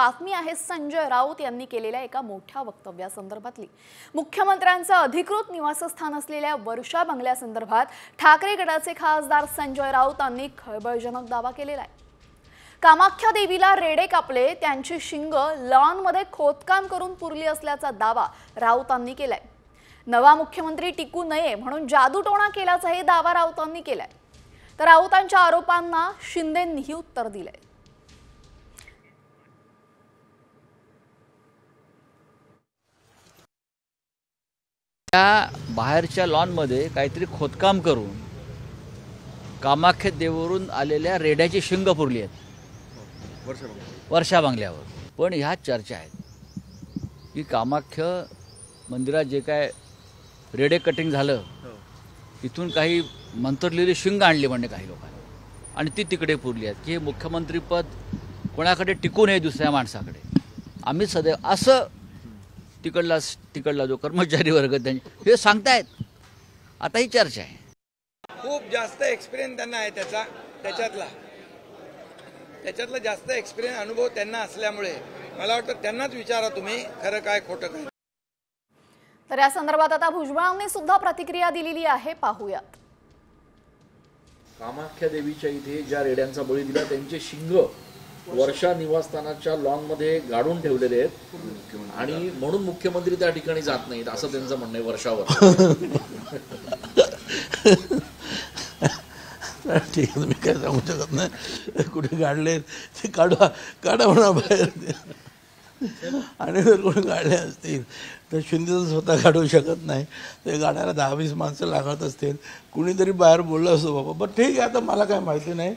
बातमी आहे संजय राऊत यांनी केलेल्या एका मोठ्या वक्तव्यासंदर्भातली। मुख्यमंत्र्यांचं अधिकृत निवासस्थान असलेल्या वर्षा बंगल्यासंदर्भात ठाकरे गटाचे खासदार संजय राऊत यांनी खळबळजनक दावा केलेला आहे। कामाख्या देवीला रेडे कापले, त्यांची शिंग लॉनमध्ये खोदकाम करून पुरली असल्याचा दावा राऊतांनी केलाय। नवा मुख्यमंत्री टिकू नये म्हणून जादूटोणा केल्याचाही दावा राऊतांनी केलाय। तर राऊतांच्या आरोपांना शिंदेंनीही उत्तर दिलंय। त्या बाहेरच्या लॉनमध्ये काहीतरी खोदकाम करून कामाख्या देवीवरून आलेल्या रेड्याची शिंग पुरली आहेत वर्षा बंगल्यावर। पण ह्या चर्चा आहेत की कामाख्या मंदिरात जे काय रेडे कटिंग झालं तिथून काही मंत्रलेली शिंग आणली म्हणजे काही लोकांनी आणि ती तिकडे पुरली आहेत की हे मुख्यमंत्रीपद कोणाकडे टिकू नये दुसऱ्या माणसाकडे। आम्ही सदैव असं तिकडला जो कर्मचारी वर्ग त्यांनी हे सांगतायत। आता ही चर्चा आहे। खूप जास्त एक्सपिरियन्स त्यांना आहे त्याच्यातला जास्त एक्सपिरियन्स अनुभव त्यांना असल्यामुळे मला वाटतं त्यांनाच विचारा तुम्ही खरं काय खोटं काय। तर या संदर्भात आता भुजबळांनी सुद्धा प्रतिक्रिया दिलेली आहे, पाहूयात। कामाख्या देवीच्या इथे ज्या रेड्यांचा बळी दिला त्यांचे शिंग वर्षा निवासस्थानाच्या लॉनमध्ये गाडून ठेवलेले आहेत आणि म्हणून मुख्यमंत्री त्या ठिकाणी जात नाहीत असं त्यांचं म्हणणं आहे वर्षावर। ठीक आहे, मी काय सांगू शकत नाही। कुठे काढले ते काढा म्हणा बाहेर। आणि जर कोणी काढले असतील तर शिंदे तर स्वतः काढू शकत नाही, ते गाण्याला 10-20 माणसं लागत असतील। कुणीतरी बाहेर बोललं असतो बाबा, पण ठीक आहे, आता मला काय माहिती नाही।